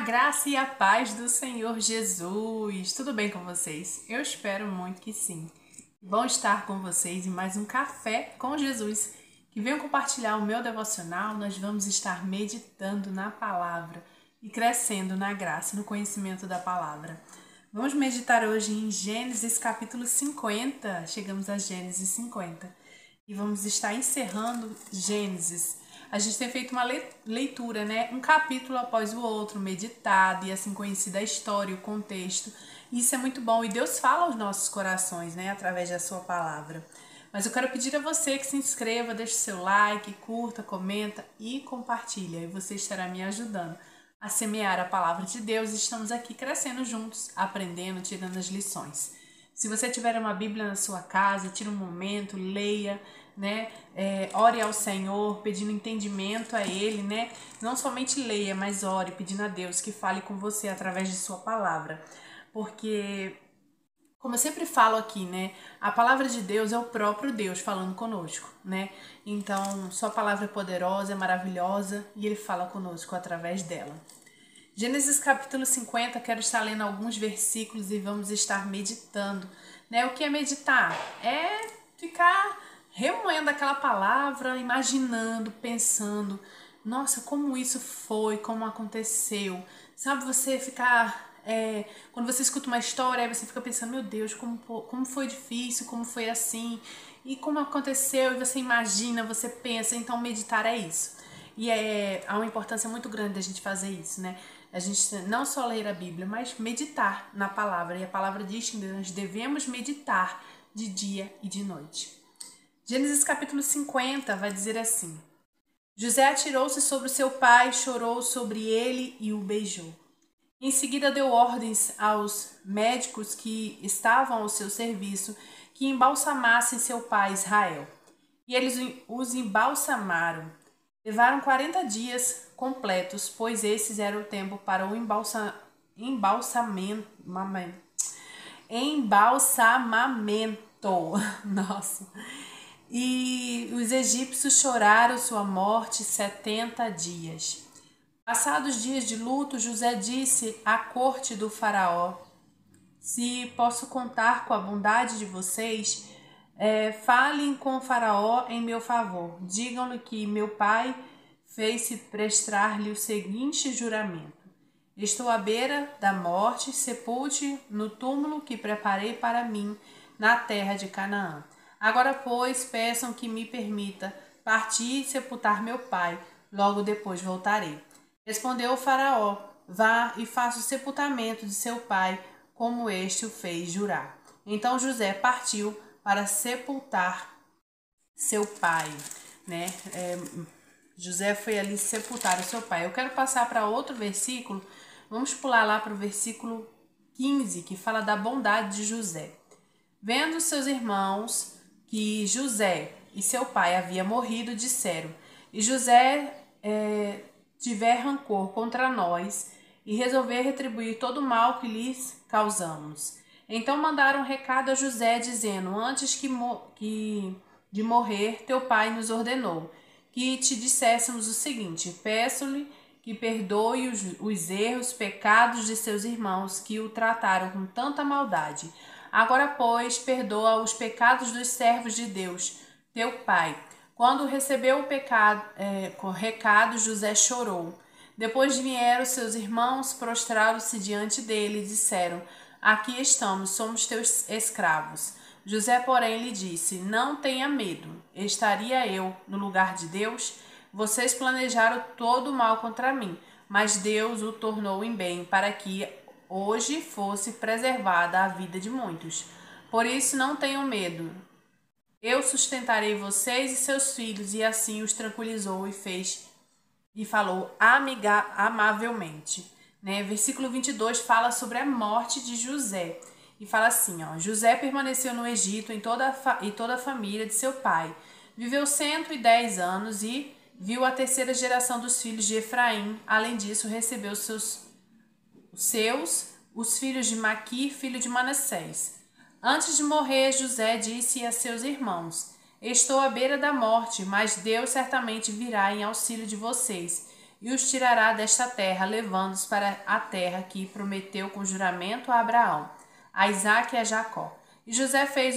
graça e a paz do Senhor Jesus. Tudo bem com vocês? Eu espero muito que sim. Bom estar com vocês em mais um Café com Jesus. Que venham compartilhar o meu devocional. Nós vamos estar meditando na palavra e crescendo na graça e no conhecimento da palavra. Vamos meditar hoje em Gênesis capítulo 50. Chegamos a Gênesis 50 e vamos estar encerrando Gênesis. A gente tem feito uma leitura, né? Um capítulo após o outro, meditado e assim conhecida a história, o contexto. Isso é muito bom e Deus fala aos nossos corações, né? Através da sua palavra. Mas eu quero pedir a você que se inscreva, deixe seu like, curta, comenta e compartilha. E você estará me ajudando a semear a palavra de Deus. Estamos aqui crescendo juntos, aprendendo, tirando as lições. Se você tiver uma Bíblia na sua casa, tira um momento, leia, né? Ore ao Senhor, pedindo entendimento a Ele, né? Não somente leia, mas ore, pedindo a Deus que fale com você através de sua palavra. Porque, como eu sempre falo aqui, né? A palavra de Deus é o próprio Deus falando conosco, né? Então, sua palavra é poderosa, é maravilhosa e Ele fala conosco através dela. Gênesis capítulo 50, quero estar lendo alguns versículos e vamos estar meditando, né? O que é meditar? É ficar remoendo aquela palavra, imaginando, pensando, nossa, como isso foi, como aconteceu. Sabe, você ficar, quando você escuta uma história, aí você fica pensando, meu Deus, como foi difícil, como foi assim, e como aconteceu, e você imagina, você pensa, então meditar é isso. E há uma importância muito grande da gente fazer isso, né? A gente não só ler a Bíblia, mas meditar na palavra. E a palavra diz que nós devemos meditar de dia e de noite. Gênesis capítulo 50 vai dizer assim: José atirou-se sobre o seu pai, chorou sobre ele e o beijou. Em seguida deu ordens aos médicos que estavam ao seu serviço que embalsamassem seu pai Israel. E eles os embalsamaram. Levaram 40 dias completos, pois esses eram o tempo para o embalsamamento. Nossa. E os egípcios choraram sua morte 70 dias. Passados dias de luto, José disse à corte do faraó: se posso contar com a bondade de vocês, falem com o faraó em meu favor. Digam-lhe que meu pai fez-se prestar-lhe o seguinte juramento: estou à beira da morte, sepulte no túmulo que preparei para mim na terra de Canaã. Agora, pois, peçam que me permita partir e sepultar meu pai. Logo depois voltarei. Respondeu o faraó: vá e faça o sepultamento de seu pai, como este o fez jurar. Então José partiu para sepultar seu pai, né? José foi ali sepultar o seu pai. Eu quero passar para outro versículo. Vamos pular lá para o versículo 15, que fala da bondade de José. Vendo seus irmãos que José e seu pai haviam morrido, disseram: e José tiver rancor contra nós e resolver retribuir todo o mal que lhes causamos. Então mandaram um recado a José, dizendo: antes de morrer, teu pai nos ordenou que te disséssemos o seguinte: peço-lhe que perdoe os erros, pecados de seus irmãos que o trataram com tanta maldade. Agora, pois, perdoa os pecados dos servos de Deus, teu pai. Quando recebeu o recado, José chorou. Depois vieram seus irmãos, prostraram-se diante dele e disseram: aqui estamos, somos teus escravos. José, porém, lhe disse: não tenha medo, estaria eu no lugar de Deus? Vocês planejaram todo o mal contra mim, mas Deus o tornou em bem, para que hoje fosse preservada a vida de muitos. Por isso não tenham medo. Eu sustentarei vocês e seus filhos. E assim os tranquilizou e falou amavelmente. Né? Versículo 22 fala sobre a morte de José. E fala assim, ó: José permaneceu no Egito e toda a família de seu pai. Viveu 110 anos e viu a terceira geração dos filhos de Efraim. Além disso, recebeu os filhos de Maquir, filho de Manassés. Antes de morrer, José disse a seus irmãos: estou à beira da morte, mas Deus certamente virá em auxílio de vocês. e os tirará desta terra, levando-os para a terra que prometeu com juramento a Abraão, a Isaque e a Jacó. E José fez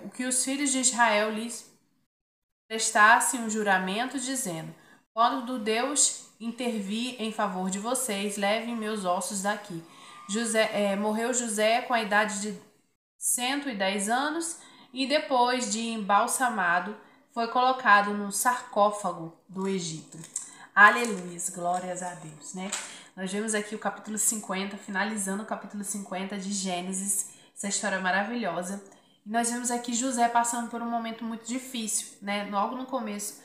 o que os filhos de Israel lhes prestassem um juramento, dizendo: quando Deus intervir em favor de vocês, levem meus ossos daqui. Morreu José com a idade de 110 anos e depois de embalsamado, foi colocado no sarcófago do Egito. Aleluia, glórias a Deus, né? Nós vemos aqui o capítulo 50, finalizando o capítulo 50 de Gênesis, essa história maravilhosa. E nós vemos aqui José passando por um momento muito difícil, né? Logo no começo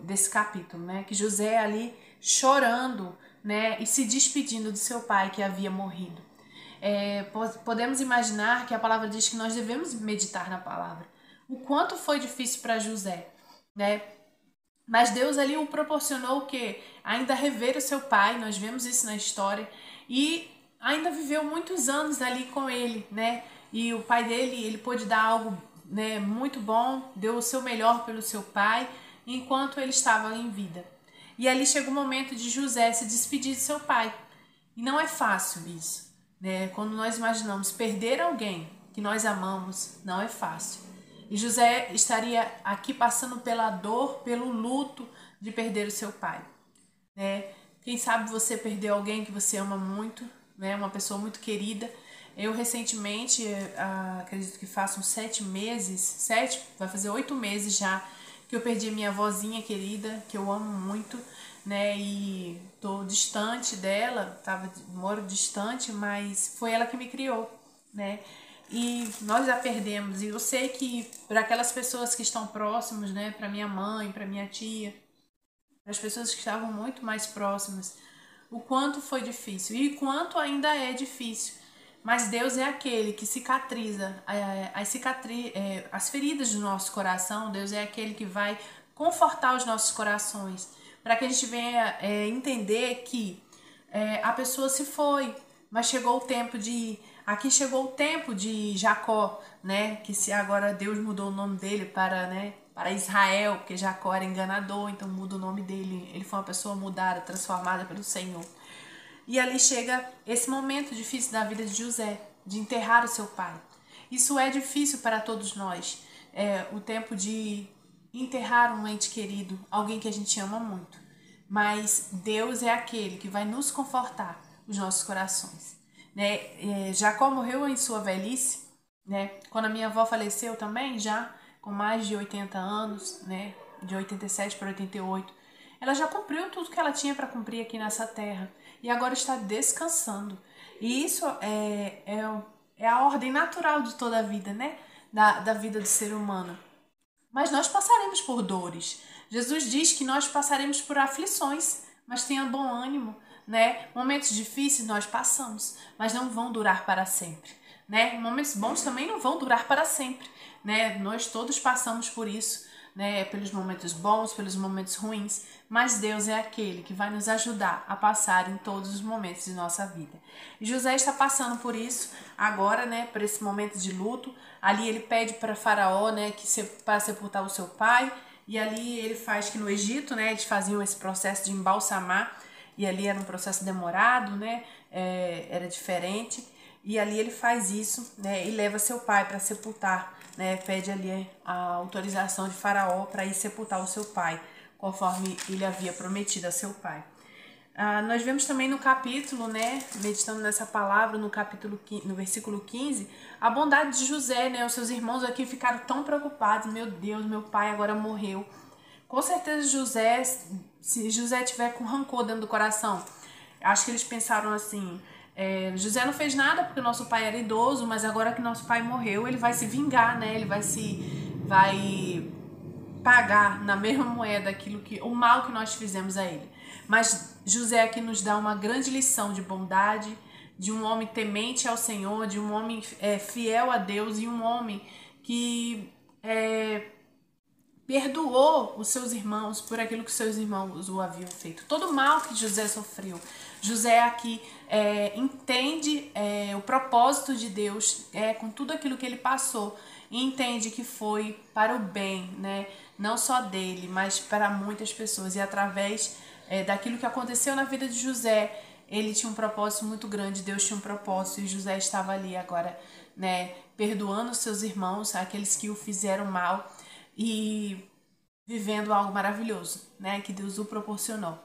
desse capítulo, né? Que José ali chorando, né? E se despedindo do seu pai que havia morrido. Podemos imaginar que a palavra diz que nós devemos meditar na palavra. O quanto foi difícil para José, né? Mas Deus ali o proporcionou o quê? Ainda rever o seu pai, nós vemos isso na história, e ainda viveu muitos anos ali com ele, né? E o pai dele, ele pôde dar algo, né, muito bom, deu o seu melhor pelo seu pai, enquanto ele estava em vida. E ali chega o momento de José se despedir de seu pai. E não é fácil isso, né? Quando nós imaginamos perder alguém que nós amamos, não é fácil. E José estaria aqui passando pela dor, pelo luto de perder o seu pai, né? Quem sabe você perdeu alguém que você ama muito, né? Uma pessoa muito querida. Eu recentemente, acredito que façam 7 meses, vai fazer 8 meses já, que eu perdi a minha avózinha querida, que eu amo muito, né? E tô distante dela, moro distante, mas foi ela que me criou, né? E nós a perdemos, e eu sei que para aquelas pessoas que estão próximas, né, para minha mãe, para minha tia, para as pessoas que estavam muito mais próximas, o quanto foi difícil e quanto ainda é difícil. Mas Deus é aquele que cicatriza as feridas do nosso coração. Deus é aquele que vai confortar os nossos corações, para que a gente venha entender que a pessoa se foi, mas chegou o tempo de... Aqui chegou o tempo de Jacó, né? Que se agora Deus mudou o nome dele para Israel, porque Jacó era enganador, então muda o nome dele. Ele foi uma pessoa mudada, transformada pelo Senhor. E ali chega esse momento difícil da vida de José, de enterrar o seu pai. Isso é difícil para todos nós. O tempo de enterrar um ente querido, alguém que a gente ama muito. Mas Deus é aquele que vai nos confortar os nossos corações, né? Jacó morreu em sua velhice, né? Quando a minha avó faleceu também, já com mais de 80 anos, né? De 87 para 88, ela já cumpriu tudo que ela tinha para cumprir aqui nessa terra e agora está descansando. E isso é a ordem natural de toda a vida, né? Da vida do ser humano. Mas nós passaremos por dores. Jesus diz que nós passaremos por aflições, mas tenha bom ânimo, né? Momentos difíceis nós passamos, mas não vão durar para sempre, né? Momentos bons também não vão durar para sempre, né? Nós todos passamos por isso, né? Pelos momentos bons, pelos momentos ruins, mas Deus é aquele que vai nos ajudar a passar em todos os momentos de nossa vida. E José está passando por isso agora, né? Por esse momento de luto. Ali ele pede para Faraó, né? Para sepultar o seu pai. E ali ele faz que no Egito, né? Eles faziam esse processo de embalsamar. E ali era um processo demorado, né? Era diferente. E ali ele faz isso, né? E leva seu pai para sepultar, né? Pede ali a autorização de Faraó para ir sepultar o seu pai, conforme ele havia prometido a seu pai. Nós vemos também no capítulo, né? Meditando nessa palavra, no versículo 15, a bondade de José, né? Os seus irmãos aqui ficaram tão preocupados. Meu Deus, meu pai agora morreu. Com certeza José, se José tiver com rancor dentro do coração, acho que eles pensaram assim, José não fez nada porque nosso pai era idoso, mas agora que nosso pai morreu, ele vai se vingar, né? Ele vai pagar na mesma moeda o mal que nós fizemos a ele. Mas José aqui nos dá uma grande lição de bondade, de um homem temente ao Senhor, de um homem fiel a Deus e um homem que perdoou os seus irmãos por aquilo que seus irmãos o haviam feito. Todo o mal que José sofreu. José aqui entende o propósito de Deus com tudo aquilo que ele passou. e entende que foi para o bem, né? Não só dele, mas para muitas pessoas. E através daquilo que aconteceu na vida de José, ele tinha um propósito muito grande, Deus tinha um propósito, e José estava ali agora, né, perdoando seus irmãos, aqueles que o fizeram mal, e vivendo algo maravilhoso, né, que Deus o proporcionou.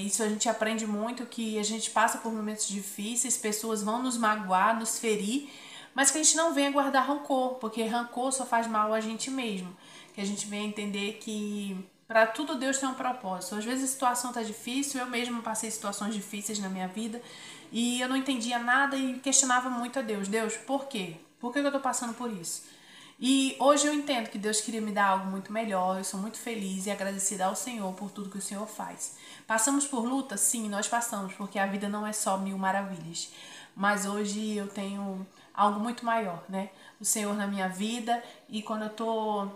Isso a gente aprende muito, que a gente passa por momentos difíceis, pessoas vão nos magoar, nos ferir, mas que a gente não venha guardar rancor, porque rancor só faz mal a gente mesmo. Que a gente venha entender que para tudo Deus tem um propósito. Às vezes a situação tá difícil, eu mesma passei situações difíceis na minha vida e eu não entendia nada e questionava muito a Deus. Deus, por quê? Por que eu tô passando por isso? E hoje eu entendo que Deus queria me dar algo muito melhor. Eu sou muito feliz e agradecida ao Senhor por tudo que o Senhor faz. Passamos por luta? Sim, nós passamos, porque a vida não é só mil maravilhas. Mas hoje eu tenho algo muito maior, né? O Senhor na minha vida, e quando eu tô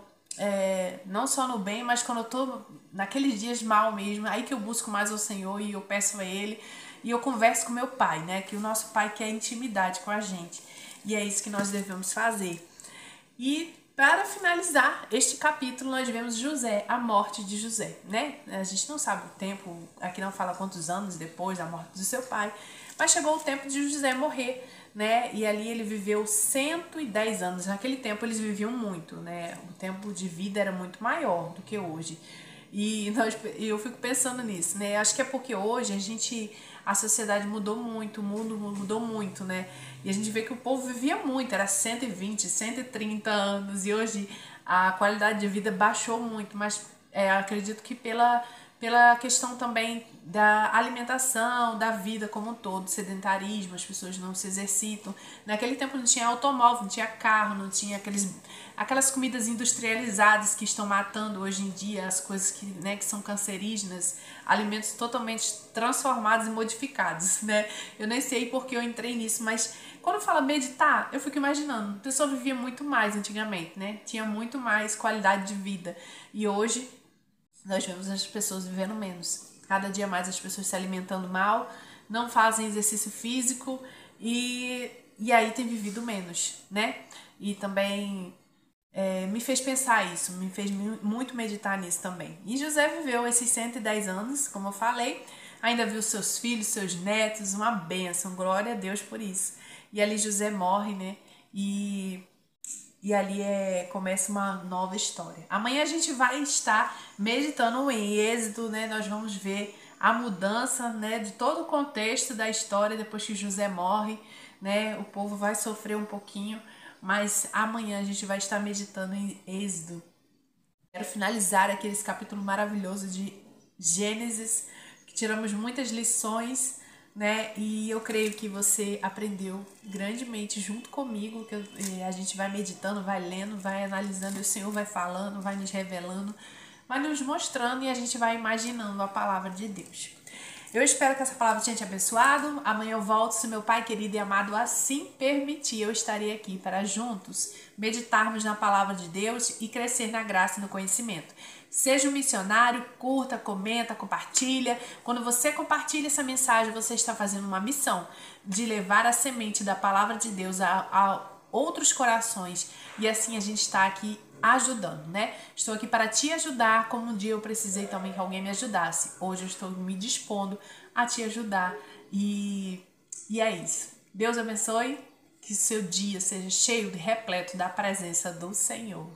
não só no bem, mas quando eu tô naqueles dias mal mesmo, aí que eu busco mais ao Senhor e eu peço a Ele, e eu converso com meu Pai, né? Que o nosso Pai quer intimidade com a gente, e é isso que nós devemos fazer. E para finalizar este capítulo, nós vemos José, a morte de José, né? A gente não sabe o tempo, aqui não fala quantos anos depois da morte do seu pai, mas chegou o tempo de José morrer, né? E ali ele viveu 110 anos. Naquele tempo eles viviam muito, né? O tempo de vida era muito maior do que hoje. E eu fico pensando nisso, né? Acho que é porque hoje a sociedade mudou muito, o mundo mudou muito, né? E a gente vê que o povo vivia muito, era 120, 130 anos, e hoje a qualidade de vida baixou muito, mas acredito que pela questão também da alimentação, da vida como um todo, sedentarismo, as pessoas não se exercitam. Naquele tempo não tinha automóvel, não tinha carro, não tinha aquelas comidas industrializadas que estão matando hoje em dia, as coisas que são cancerígenas, alimentos totalmente transformados e modificados, né? Eu nem sei porque eu entrei nisso, mas quando fala meditar, eu fico imaginando, a pessoa vivia muito mais antigamente, né? Tinha muito mais qualidade de vida. E hoje nós vemos as pessoas vivendo menos. Cada dia mais as pessoas se alimentando mal, não fazem exercício físico e aí tem vivido menos, né? E também me fez pensar isso, me fez muito meditar nisso também. E José viveu esses 110 anos, como eu falei, ainda viu seus filhos, seus netos, uma bênção, glória a Deus por isso. E ali José morre, né? E ali começa uma nova história. Amanhã a gente vai estar meditando em Êxodo, né? Nós vamos ver a mudança, né, de todo o contexto da história depois que José morre, né? O povo vai sofrer um pouquinho, mas amanhã a gente vai estar meditando em Êxodo. Quero finalizar aqui esse capítulo maravilhoso de Gênesis, que tiramos muitas lições, né? E eu creio que você aprendeu grandemente junto comigo, que a gente vai meditando, vai lendo, vai analisando, e o Senhor vai falando, vai nos revelando, vai nos mostrando, e a gente vai imaginando a palavra de Deus. Eu espero que essa palavra tenha te abençoado. Amanhã eu volto, se meu Pai querido e amado assim permitir, eu estarei aqui para juntos meditarmos na palavra de Deus e crescer na graça e no conhecimento. Seja um missionário, curta, comenta, compartilha. Quando você compartilha essa mensagem, você está fazendo uma missão de levar a semente da palavra de Deus a outros corações, e assim a gente está aqui ajudando, né? Estou aqui para te ajudar, como um dia eu precisei também que alguém me ajudasse. Hoje eu estou me dispondo a te ajudar, e é isso. Deus abençoe, que seu dia seja cheio de repleto da presença do Senhor.